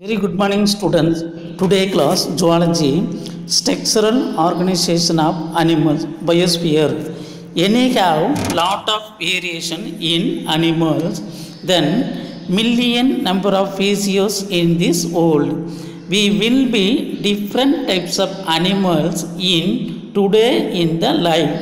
Very good morning, students. Today class zoology, structural organization of animals, biosphere. Any have lot of variation in animals, then million number of species in this world. We will be different types of animals in today in the life.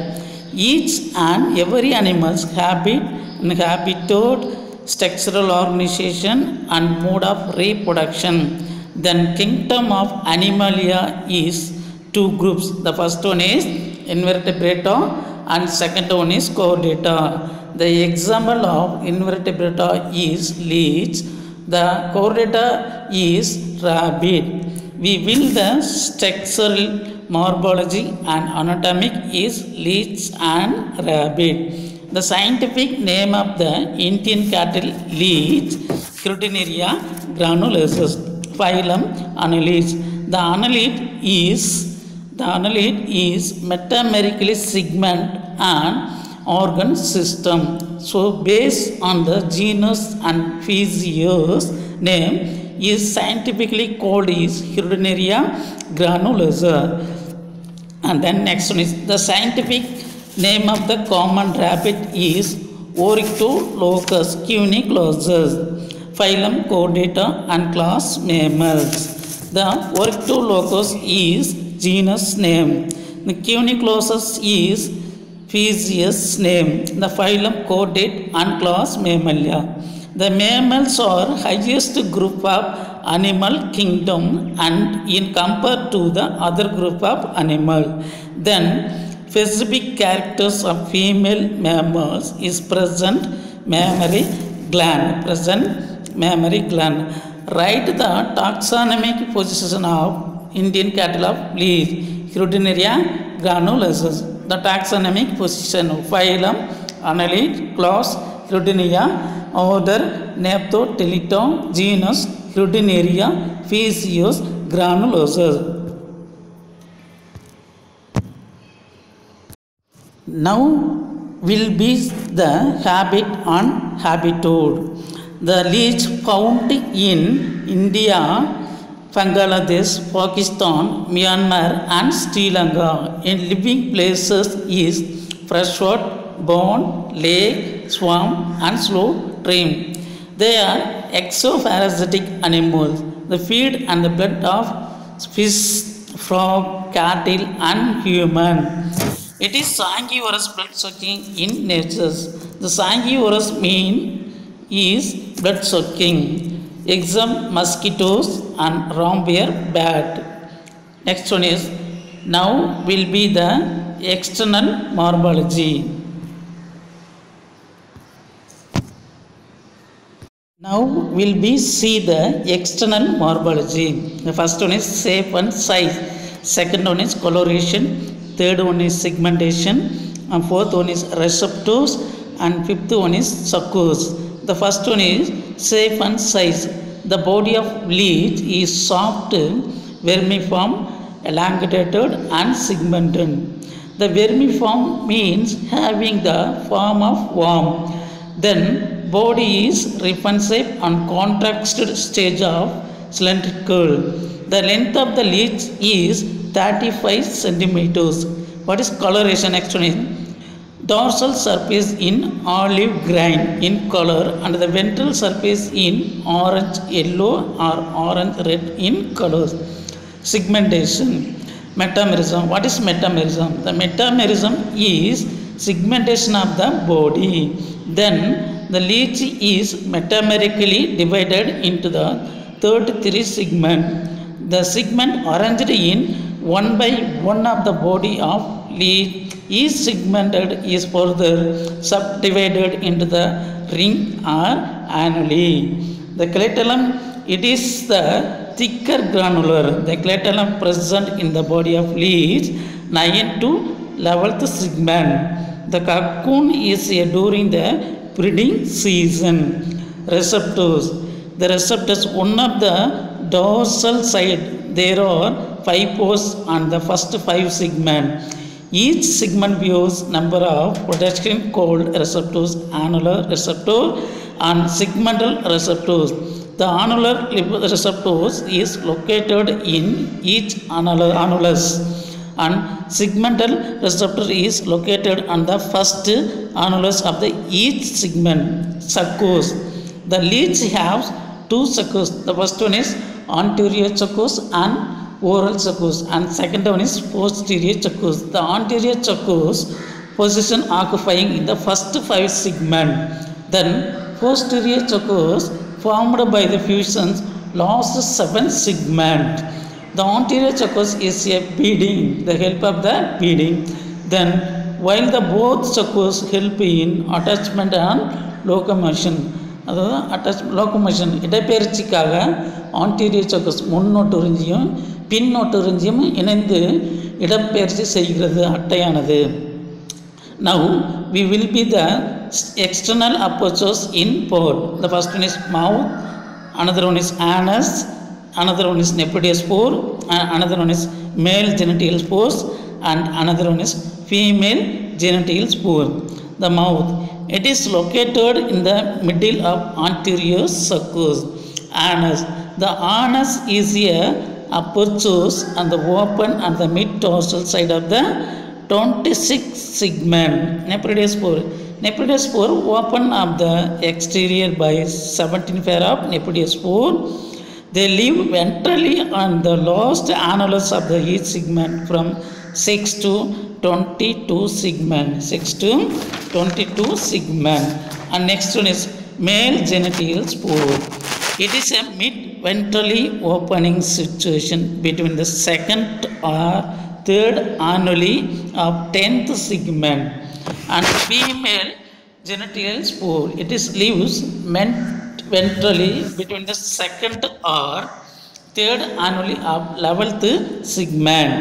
Each and every animal's habit and habitat, structural organization and mode of reproduction. Then kingdom of animalia is two groups. The first one is invertebrata and second one is chordata. The example of invertebrata is leech. The chordata is rabbit. We will the structural morphology and anatomic is leech and rabbit. The scientific name of the Indian cattle leech, Crotinaria granulosus, phylum Annelids. The annelid is metamerically segment and organ system. So based on the genus and species name is scientifically called is Crotinaria granulosa. And then next one is the scientific name of the common rabbit is Oryctolagus cuniculatus, phylum Chordata and class mammals. The Oryctolagus is genus name. The Cuniculatus is species name. The phylum Chordate and class Mammalia. The mammals are highest group of animal kingdom and in compared to the other group of animal. Then specific characters of female mammals is present mammary gland. Write the taxonomic position of Indian cattle of leech, Crotinaria granulosus. The taxonomic position of phylum Annelid, class Crotinaria, order Neoptolita, genus Crotinaria, species granulosus. Now will be the habit and habitat. The leech found in India, Bangladesh, Pakistan, Myanmar and Sri Lanka in living places is freshwater, pond, lake, swamp and slow stream. They are exoparasitic animals. They feed on the blood of fish, frog, cattle and human. It is sanguivorous blood sucking in nature. The sanguivorous mean is blood sucking. Exam mosquitoes and rambeer bat. Next one is now will be the external morphology. Now will be see the external morphology. The first one is shape and size. Second one is coloration. Third one is segmentation, and fourth one is receptors, and fifth one is suckers. The first one is shape and size. The body of leech is soft, vermiform, elongated and segmented. The vermiform means having the form of worm. Then body is ribbon shape and contracted stage of cylindrical. The length of the leech is 35 centimeters. What is coloration? Actually, dorsal surface in olive green in color and the ventral surface in orange yellow or orange red in colors. Segmentation. Metamerism. What is metamerism? The metamerism is segmentation of the body. Then the leech is metamerically divided into the 33 segment. The segment arranged in one by one of the body of leech is segmented is further subdivided into the ring or annuli. The clitellum, it is the thicker granular. The clitellum present in the body of leech 9 to 11th segment. The cocoon is during the breeding season. Receptors. The receptors, one of the dorsal side, there are 5 pores on the first 5 segment. Each segment views number of protection called receptors, annular receptor and segmental receptors. The annular receptors is located in each annulus, and segmental receptor is located on the first annulus of the each segment succus. The leads have two succus. The first one is anterior succus and oral succus, and second one is posterior succus. The anterior succus position occupying in the first 5 segment. Then posterior succus formed by the fusions last 7 segment. The anterior succus is a beading, the help of the beading. Then while the both succus help in attachment and locomotion, அதாவது locomotion இடப்பெயர்ச்சிக்காக anterior success முன்னோட்டுறிஞ்சியும் பின்னோட்டுறிஞ்சியும் இணைந்து இடப்பெயர்ச்சி செய்கிறது அட்டையானது. Now we will be the external apertures in port. The first one is mouth, another one is anus, another one is nephridius pore, and another one is male genital pores, and another one is female genital pore. The mouth, it is located in the middle of anterior succus. Anus, the anus is a apertures and the open and the mid dorsal side of the 26 segment. Nephridius pore, nephridius pore open of the exterior by 17 pair of nephridius pore. They live ventrally on the last annulus of the each segment from 6 to 22 segment. 6 to 22 segment. And next one is male genital pore. It is a mid-ventrally opening situation between the second or third annuli of 10th segment. And female genital pore, it is lives ventrally between the second or third annuli of 11th segment.